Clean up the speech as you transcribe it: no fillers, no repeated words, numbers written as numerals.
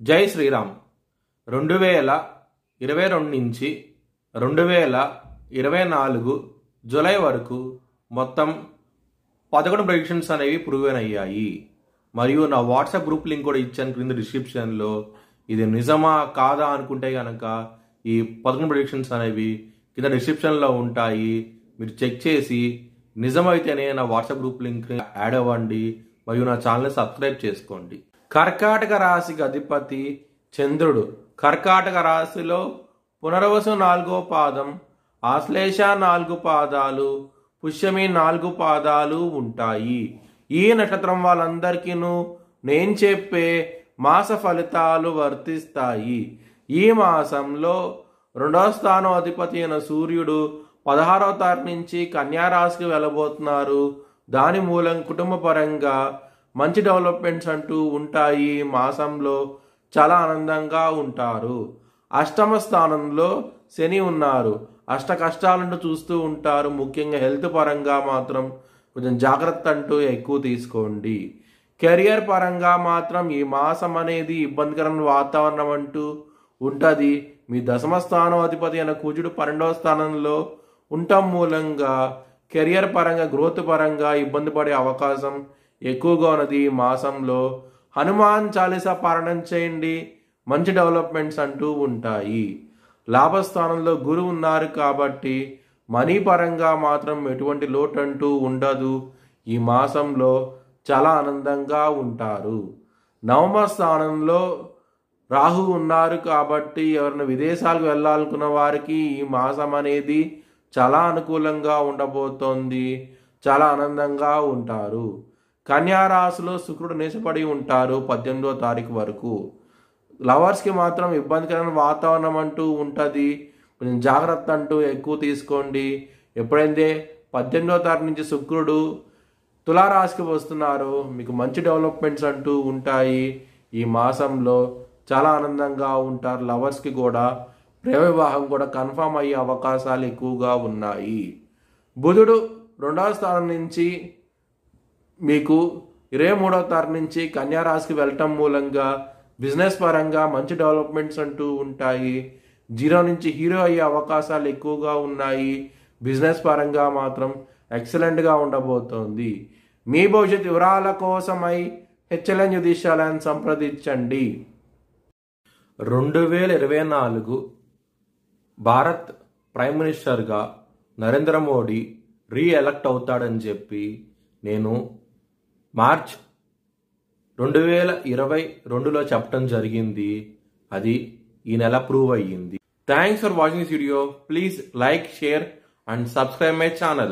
జై శ్రీరామ్. 2022 నుంచి 2024 జూలై వరకు మొత్తం 11 ప్రెడిక్షన్స్ అనేవి ప్రూవెన్ అయ్యాయి. మరియు నా వాట్సాప్ గ్రూప్ లింక్ కూడా ఇచ్చాను క్రింద డిస్క్రిప్షన్లో. ఇది నిజమా కాదా అనుకుంటే కనుక ఈ 11 ప్రెడిక్షన్స్ అనేవి కింద డిస్క్రిప్షన్లో ఉంటాయి. మీరు చెక్ చేసి నిజమైతేనే నా వాట్సాప్ గ్రూప్ లింక్ యాడ్ అవ్వండి మరియు నా ఛానల్ని సబ్స్క్రైబ్ చేసుకోండి. కర్కాటక రాశికి అధిపతి చంద్రుడు. కర్కాటక రాశిలో పునర్వసు 4వ పాదం, ఆశ్లేష 4 పాదాలు, పుష్యమి 4 పాదాలు ఉంటాయి. ఈ నక్షత్రం వాళ్ళందరికీ నేను చెప్పే మాస ఫలితాలు వర్తిస్తాయి. ఈ మాసంలో 2వ స్థానం అధిపతి అయిన సూర్యుడు 16వ తారీఖు నుంచి కన్యా రాశికి వెళ్ళబోతున్నారు. దాని మూలం కుటుంబ పరంగా మంచి డెవలప్మెంట్స్ అంటూ ఉంటాయి. మాసంలో చాలా ఆనందంగా ఉంటారు. అష్టమ స్థానంలో శని ఉన్నారు. అష్ట కష్టాలంటూ చూస్తూ ఉంటారు. ముఖ్యంగా హెల్త్ పరంగా మాత్రం కొంచెం జాగ్రత్త అంటూ ఎక్కువ తీసుకోండి. కెరియర్ పరంగా మాత్రం ఈ మాసం అనేది ఇబ్బందికరమైన వాతావరణం అంటూ ఉంటుంది. మీ దశమ స్థానం అధిపతి అయిన కుజుడు 12వ స్థానంలో ఉండటం మూలంగా కెరియర్ పరంగా గ్రోత్ పరంగా ఇబ్బంది పడే అవకాశం ఎక్కువగా ఉన్నది. ఈ మాసంలో హనుమాన్ చాలీసా పారాయణం చేయండి. మంచి డెవలప్మెంట్స్ అంటూ ఉంటాయి. లాభస్థానంలో గురువు ఉన్నారు కాబట్టి మనీ పరంగా మాత్రం ఎటువంటి లోటు అంటూ ఉండదు. ఈ మాసంలో చాలా ఆనందంగా ఉంటారు. నవమ స్థానంలో రాహు ఉన్నారు కాబట్టి ఎవరైనా విదేశాలకు వెళ్ళాలనుకున్న వారికి ఈ మాసం అనేది చాలా అనుకూలంగా ఉండబోతోంది. చాలా ఆనందంగా ఉంటారు. కన్యా రాశిలో శుక్రుడు నేసపడి ఉంటారు 18వ తారీఖు వరకు. లవర్స్కి మాత్రం ఇబ్బందికరమైన వాతావరణం అంటూ ఉంటుంది. కొంచెం జాగ్రత్త అంటూ ఎక్కువ తీసుకోండి. ఎప్పుడైతే 18వ తారీఖు నుంచి శుక్రుడు తులారాశికి వస్తున్నారో మీకు మంచి డెవలప్మెంట్స్ అంటూ ఉంటాయి. ఈ మాసంలో చాలా ఆనందంగా ఉంటారు. లవర్స్కి కూడా ప్రేమ వివాహం కూడా కన్ఫామ్ అయ్యే అవకాశాలు ఎక్కువగా ఉన్నాయి. బుధుడు 2వ స్థానం నుంచి మీకు 23వ తారీఖు నుంచి కన్యా రాశికి వెళ్ళటం మూలంగా బిజినెస్ పరంగా మంచి డెవలప్మెంట్స్ అంటూ ఉంటాయి. 0 నుంచి హీరో అయ్యే అవకాశాలు ఎక్కువగా ఉన్నాయి. బిజినెస్ పరంగా మాత్రం ఎక్సలెంట్గా ఉండబోతోంది. మీ భవిష్యత్ వివరాల కోసమై హెచ్ఎల్ఎన్ జ్యోతిష్యాలయాన్ని సంప్రదించండి. 2024 భారత్ ప్రైమ్ మినిస్టర్గా నరేంద్ర మోడీ రీఎలక్ట్ అవుతాడని చెప్పి నేను మార్చ్ 2022లో చెప్పడం జరిగింది. అది ఈ నెల ప్రూవ్ అయ్యింది. Thanks for watching this video. Please like, share and subscribe my channel.